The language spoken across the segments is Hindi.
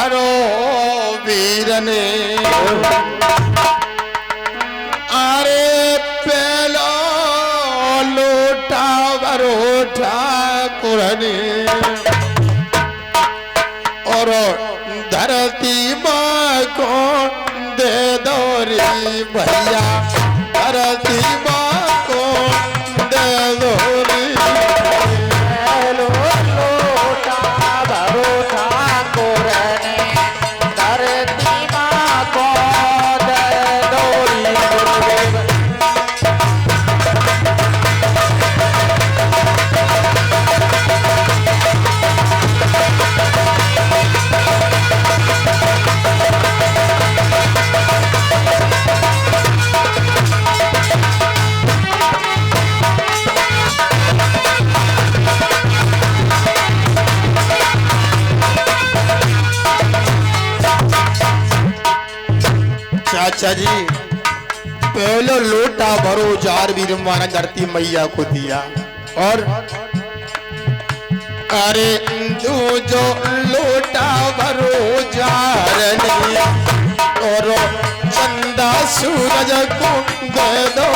भरो वीरने अरे पहलो लोटा भरो ठाकुर ने और धरती माँ को दे दो रे भैया धरती माँ को दे दो रे लोटा भरो ठाकुर ने धरती माँ को दे दो रे चाचा जी पहले लोटा भरो जार वीर माना धरती मैया को दिया और अरे तू जो लोटा भरो जार ने और चंदा सूरज को दे दो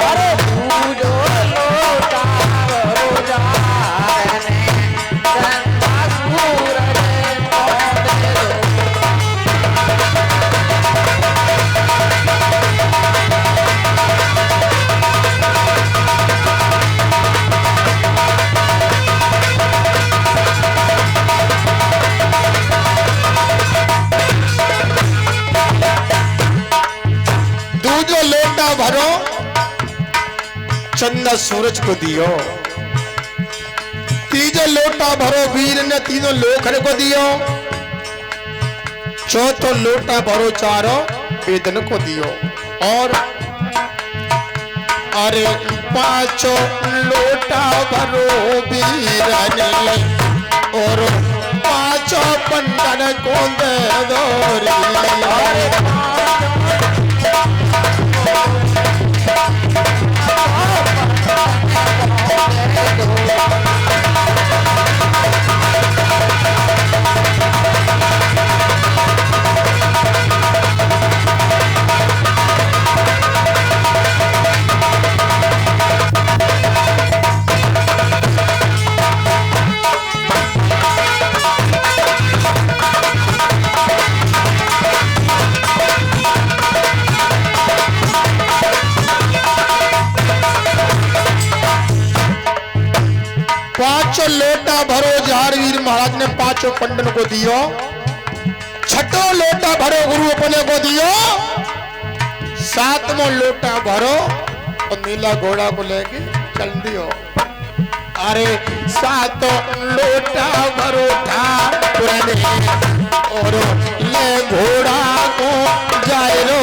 अरे तू जो लोटा भरो जार ने चंदा सूरज को दे दो भरो चंदा सूरज को दियो तीजो लोटा भरो वीर ने तीनों लोखर को दियो चौथो लोटा भरो चारों वेदन को दियो और अरे पांचों लोटा भरो वीर ने और पांचों पंडन को दे दो रे पांचों लोटा भरो झारवीर महाराज ने पांचों पंडन को दियो छठो लोटा भरो गुरु अपने को दियो सातवां लोटा भरो और नीला घोड़ा को लेके चल दियो अरे सातों लोटा भरो ठाकुर ने और ले घोड़ा को जाए रो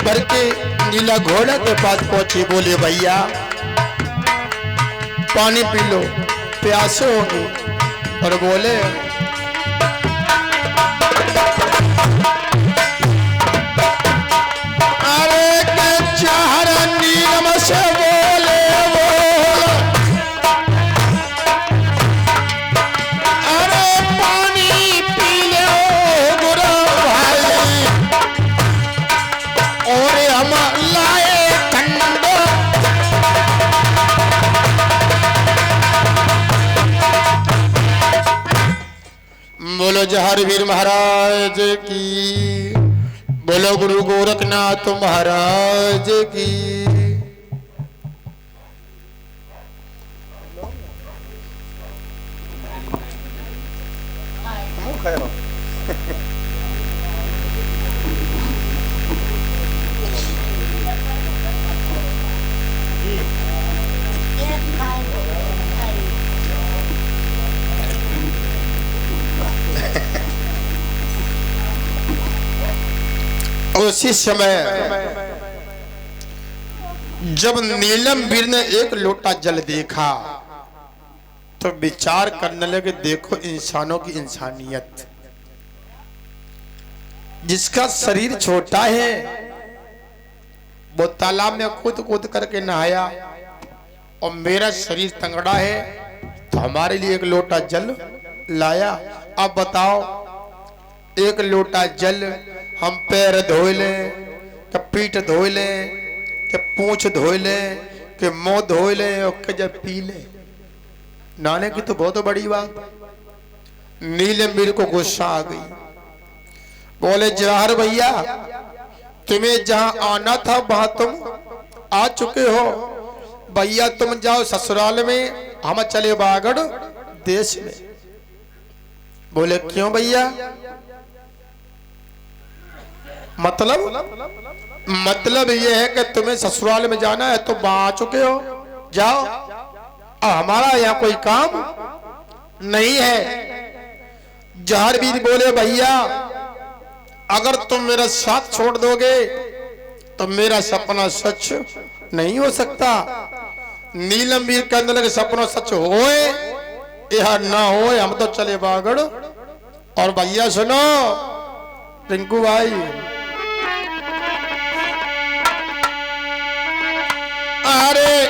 भर के नीला घोड़ा के पास पहुंचे बोले भैया पानी पी लो प्यासे होगी और बोले अरे के चार नीलम से बोले अरे पानी पी लो गुरु भाई और हम लाए ठंडो बोलो जहारवीर महाराज की बोलो गुरु गोरखनाथ महाराज की उसी समय जब नीलम वीर ने एक लोटा जल देखा तो विचार करने लगे, देखो इंसानों की इंसानियत। जिसका शरीर छोटा है वो तालाब में कूद कूद करके नहाया, और मेरा शरीर तंगड़ा है तो हमारे लिए एक लोटा जल लाया। अब बताओ, एक लोटा जल हम पैर धो लें, कि पीठ धो लें, कि पूंछ धो लें, कि मुंह धो लें और कि जब पी लें, नाने की तो बहुत बड़ी बात। नीलमवीर को गुस्सा आ गई, बोले जवाहर भैया, तुम्हें जहां आना था वहां तुम आ चुके हो। भैया तुम जाओ ससुराल में, हम चले बागड़ देश में। बोले क्यों भैया? मतलब ये है कि तुम्हें ससुराल में जाना है, तो वहां आ चुके हो, जाओ। हमारा यहाँ कोई काम नहीं है। जहारवीर बोले भैया, अगर तुम मेरा साथ छोड़ दोगे तो मेरा सपना सच नहीं हो सकता। नीलमवीर कहने लगे, सपना सच होए या ना होए, हम तो चले बागड़। और भैया सुनो रिंकू भाई, अरे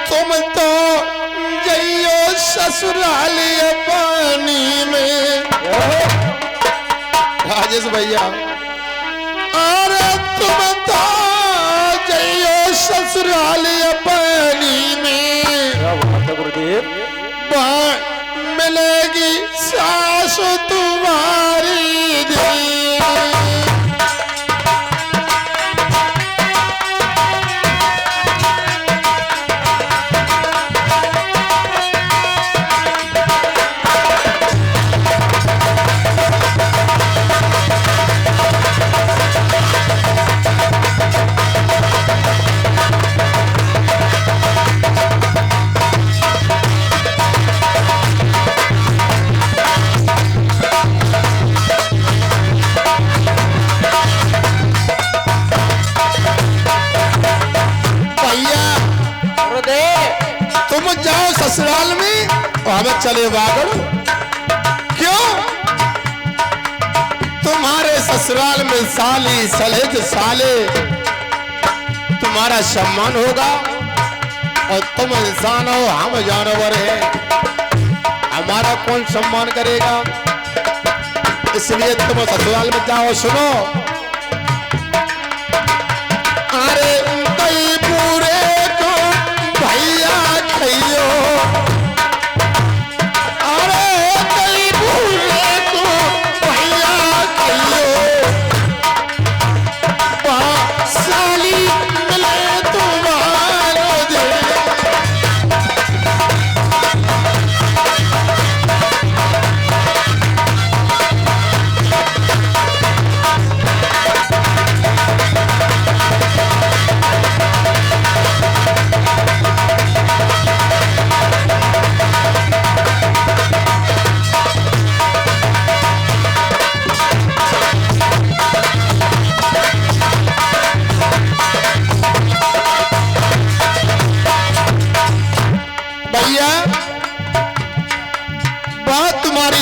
तुम तो जइयो ससुराल पानी में। राजेश भैया, अरे तुम तो जइयो ससुराल पानी में, मिलेगी सास तुम्हारी दी। ससुराल में और हमें चले बागड़। क्यों? तुम्हारे ससुराल में साली सलेज साले तुम्हारा सम्मान होगा, और तुम इंसान हो, हम जानवर हैं, हमारा कौन सम्मान करेगा? इसलिए तुम ससुराल में जाओ। सुनो, अरे कई पूरे को भैया खइयो,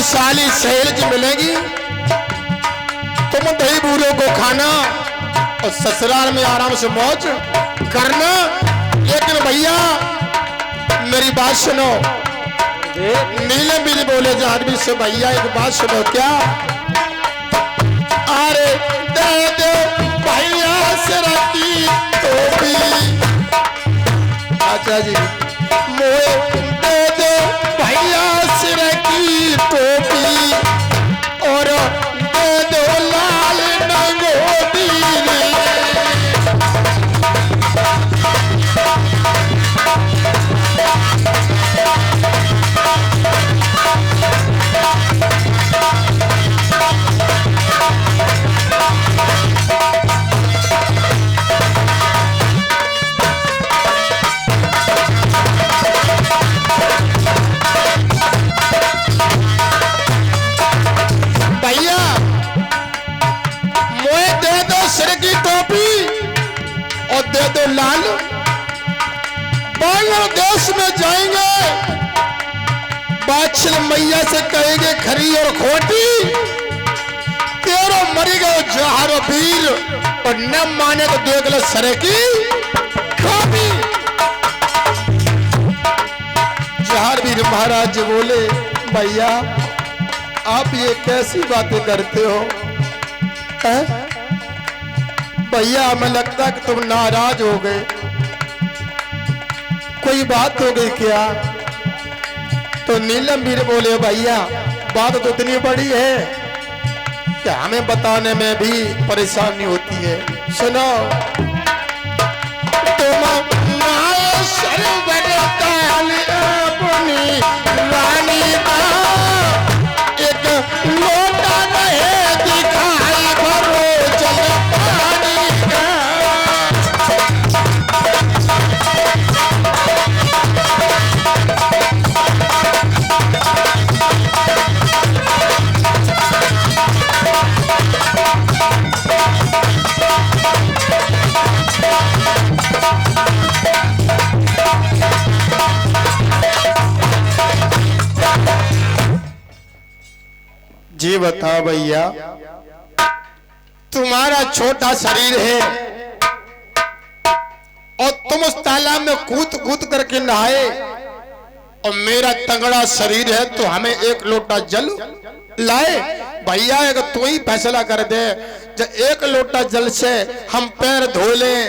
साली सहेज मिलेगी, तुम दही बूलों को खाना और ससुराल में आराम से मौज करना। लेकिन भैया मेरी बात सुनो। नीलमवीर बोले जहारवीर से, भैया एक बात सुनो। क्या? अरे दे दो भैया सिरा की टोपी। अच्छा जी, मोए दे दो भैया सिरा की टोपी, और दे दो लाल नंगोटी। देश में जाएंगे, बादशाह मैया से कहेंगे खरी और खोटी, तेरो मरी गए जहार वीर, और न माने तो देख लो सरे की खामी। जहार वीर महाराज बोले भैया आप ये कैसी बातें करते हो? भैया हमें लगता कि तुम नाराज हो गए, कोई बात हो गई क्या? तो नीलम वीर बोले भैया बात तो इतनी बड़ी है कि हमें बताने में भी परेशानी होती है। सुनो, तुम अपनी रानी का एक लोटा नहीं दिखाई भरो जल पानी का। जी बताओ भैया, तुम्हारा छोटा शरीर है और तुम उस तालाब में कूद कूद करके नहाए, और मेरा तगड़ा शरीर है तो हमें एक लोटा जल लाए। भैया अगर तू ही फैसला कर दे, जब एक लोटा जल से हम पैर धो लें,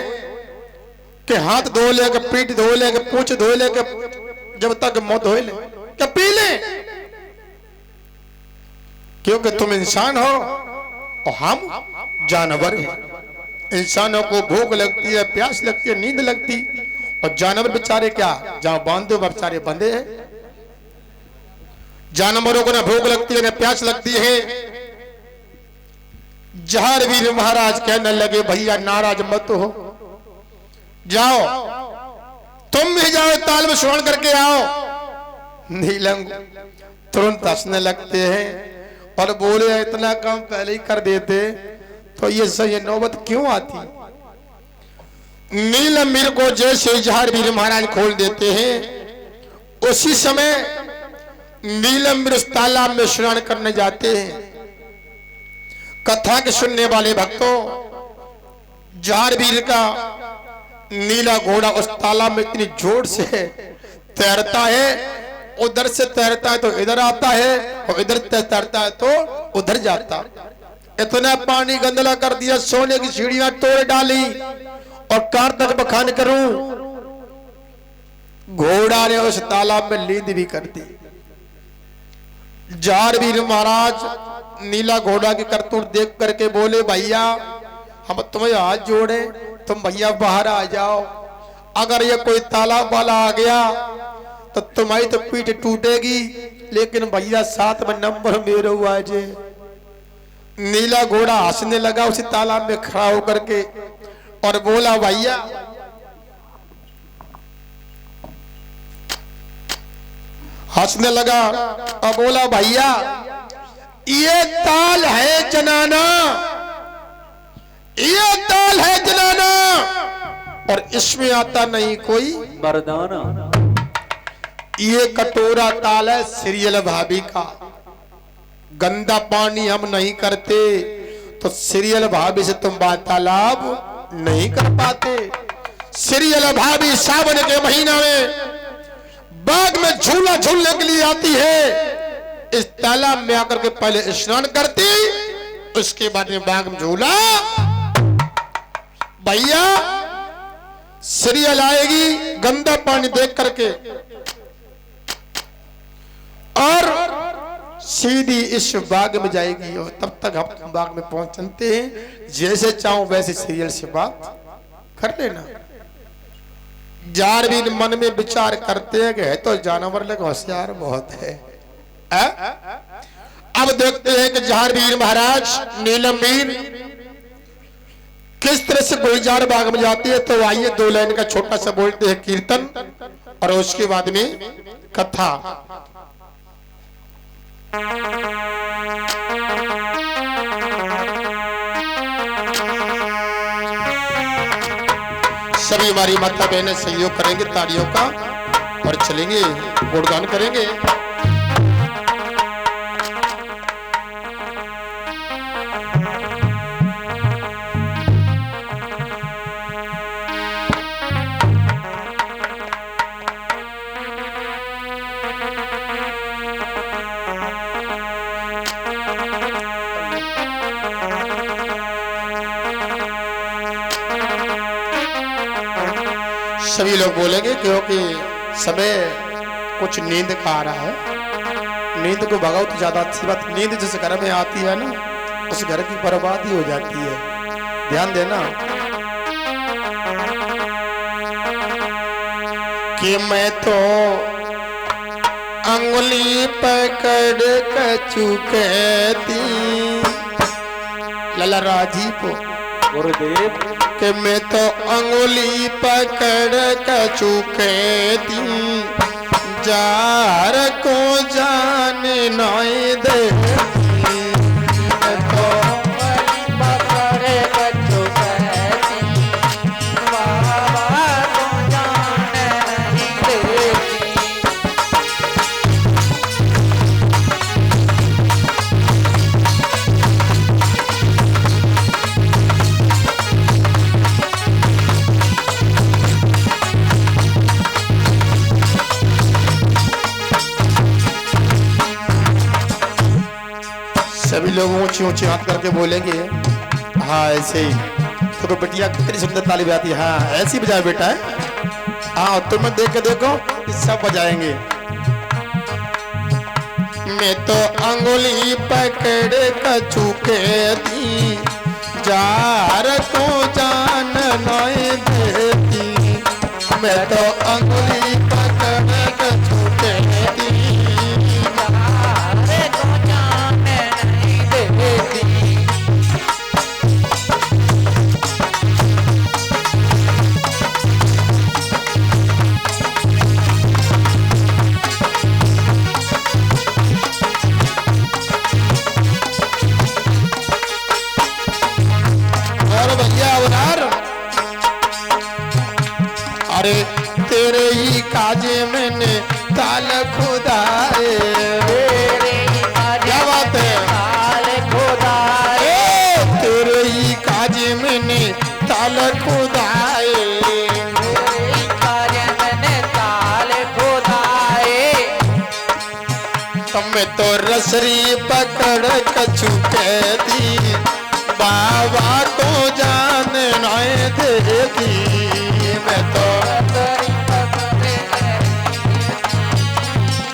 कि हाथ धो ले, कि पीठ धो ले, कि पूंछ धो ले, कि जब तक मुंह धो ले, क्या पी ले? क्योंकि तुम इंसान हो और हम जानवर हैं। इंसानों को भूख लगती है, प्यास लगती है, नींद लगती, और जानवर बेचारे क्या जहां बांधे बेचारे बंधे हैं। जानवरों को ना भूख लगती है ना प्यास लगती है। जहार वीर महाराज कहने लगे भैया नाराज मत हो, जाओ तुम भी जाओ ताल में स्नान करके आओ। नीलम तुरंत हंसने लगते हैं और बोले इतना काम पहले ही कर देते तो ये सही नौबत क्यों आती। नीलम वीर को जैसे जहार वीर महाराज खोल देते हैं, उसी समय नीलम वीर उस तालाब में स्नान करने जाते हैं। कथा के सुनने वाले भक्तों, जहार वीर का नीला घोड़ा उस तालाब में इतनी जोर से तैरता है, उधर से तैरता है तो इधर आता है, और इधर तैरता है तो उधर जाता। इतना पानी गंदला कर दिया, सोने की सीढ़ियां तोड़ डाली, और कार तक बखान करूं, घोड़ा ने उस तालाब में लीद भी कर दी। जहार वीर महाराज नीला घोड़ा की करतूत देख करके बोले भैया हम तुम्हें हाथ जोड़े, तुम भैया बाहर आ जाओ। अगर ये कोई तालाब वाला आ गया तो तुम्हारी तो पीठ टूटेगी, लेकिन भैया साथ में नंबर मेरे हुआ जे। नीला घोड़ा हंसने लगा उसी तालाब में खड़ा होकर के और बोला भैया हंसने लगा और बोला भैया ये ताल है जनाना, ये ताल है जनाना, और इसमें आता नहीं कोई मर्दाना। ये कटोरा ताल है सीरियल भाभी का। गंदा पानी हम नहीं करते तो सीरियल भाभी से तुम वार्तालाप नहीं कर पाते। सीरियल भाभी सावन के महीना में बाग में झूला झूलने के लिए आती है। इस तालाब में आकर के पहले स्नान करती, उसके बाद में बाग में झूला। भैया सीरियल आएगी गंदा पानी देख करके और सीधी इस बाग में जाएगी, और तब तक हम बाग में पहुंचते हैं। जैसे चाहो वैसे सीरियल से बात कर लेना। जार भी मन में विचार करते हैं कि है तो जानवर लग होशियार बहुत है। अब देखते हैं कि जहार वीर महाराज नीलम वीर किस तरह से गुलजार बाग में जाती है। तो आइए दो लाइन का छोटा सा बोलते हैं कीर्तन, और उसके बाद में कथा। सभी हमारी माता बहनें सहयोग करेंगे तालियों का। और चलेंगे, गुणगान करेंगे। सभी लोग बोलेंगे क्योंकि समय कुछ नींद का आ रहा है। नींद को भगाओ तो ज्यादा अच्छी बात। नींद जिस घर में आती है ना, उस घर की बर्बादी हो जाती है। ध्यान देना कि मैं तो अंगुली पकड़ कचू कहती लला राजीव गुरुदेव कि मैं तो अंगुली पकड़ कचू कहती जार को जाने नहीं दे। तो पकड़े बच्चों कहती बाबा को जाने नहीं देती। सभी लोग ऊंचे ऊंचे हाथ करके बोलेंगे हाँ ऐसे ही। तो बेटिया कितनी सुंदर ताली बजाती है। हाँ ऐसी बजाए बेटा है। हाँ तुम्हें देख के देखो सब बजाएंगे। मैं तो अंगुली पकड़ कचू कहती जार को जान नहीं देती। मैं तो अंगुली पकड़ कचू कहती जार को जाने नहीं देती। और भैया अवतार अरे तेरे ही काजे मैंने ताल खुदाए। क्या बात है। ताल खुदाए तेरे ही काजे मैंने ताल खुदाए। कार्य मैंने ताल खुदाए। मैं तो रसरी पकड़ कचू कहती बाबा को जान नहीं देती। मैं तो रसरी पकड़े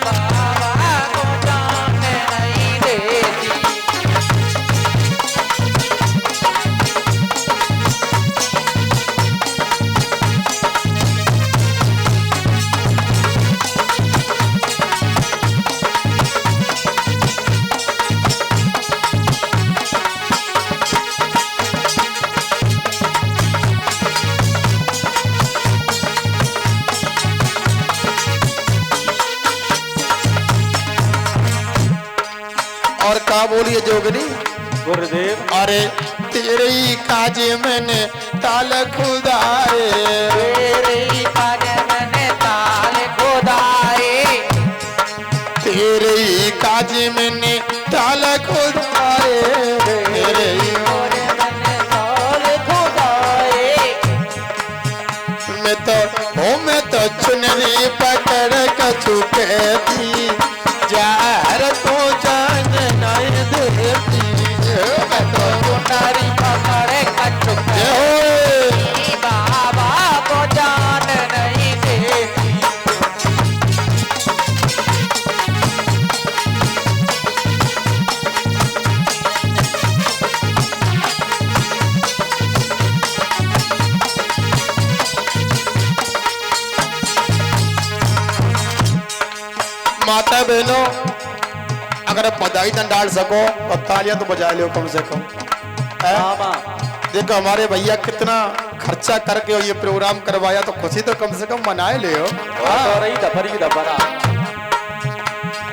बाबा को जाने नहीं देती। और का बोलिए जोगनी गुरुदेव अरे तेरे ही काजे मैंने ताल खुदाए। तेरे ही कार्य मैंने ताल खुदाए। तेरे ही काजे मैंने ताल खुदाए। तेरे ही कार्य मैंने ताल खुदाए। मैं तो चुनरी पकड़ कचू कहती जार को जान नहीं देती। मैं तो चुनरी पकड़े कचू कहती बाबा को जान नहीं देती। माता बहनों अगर बधाई न डाल सको तो तालियां तो बजा लो कम से कम। है? देखो हमारे भैया कितना खर्चा करके ये प्रोग्राम करवाया तो खुशी तो कम से कम मनाए ले हो।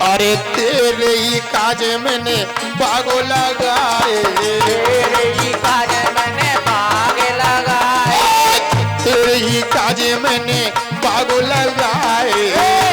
अरे तेरे ही काजे मैंने बागो लगाए। तेरे ही कार्य मैंने बाग लगाए। तेरे ही काजे मैंने बागो लगाए।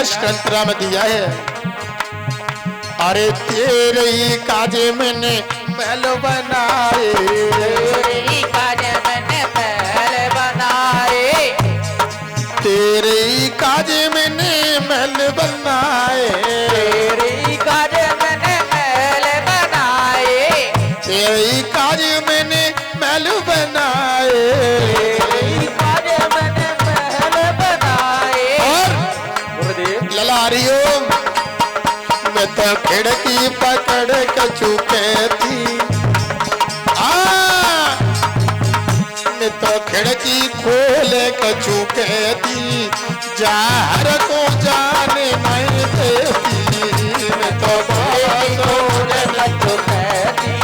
लास्ट अंतरा में दिया है। अरे तेरे ही काजे मैंने महल बनाए, तेरे ही काजे मैंने महल बनाए, तेरे ही काजे मैंने महल बनाए, तेरे ही काजे मैंने महल बनाए, तेरे ही काजे मैंने महल बनाए, तेरे ही काजे मैंने महल बनाए। और गुरुदेव ललारियो मैं तो खिड़की पकड़ के चुके थी, मैं तो खिड़की खोल के चुके थी, जार को जाने नहीं देती, मैं तो खोल चुके थी,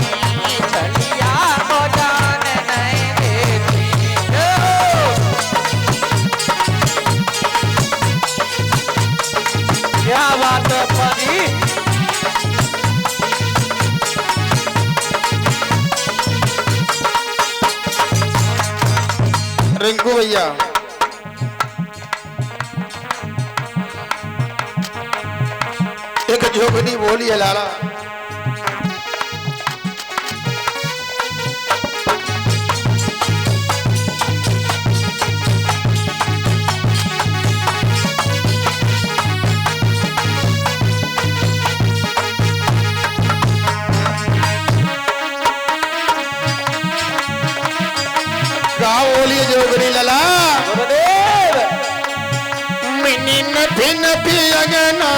छलिया को जान नहीं देती। क्या बात है परी। रिंकू भैया एक जोगनी बोली है लाला, क्या बोलिए जोगनी लाला। गुरुदेव मिनी नफी नफी अगना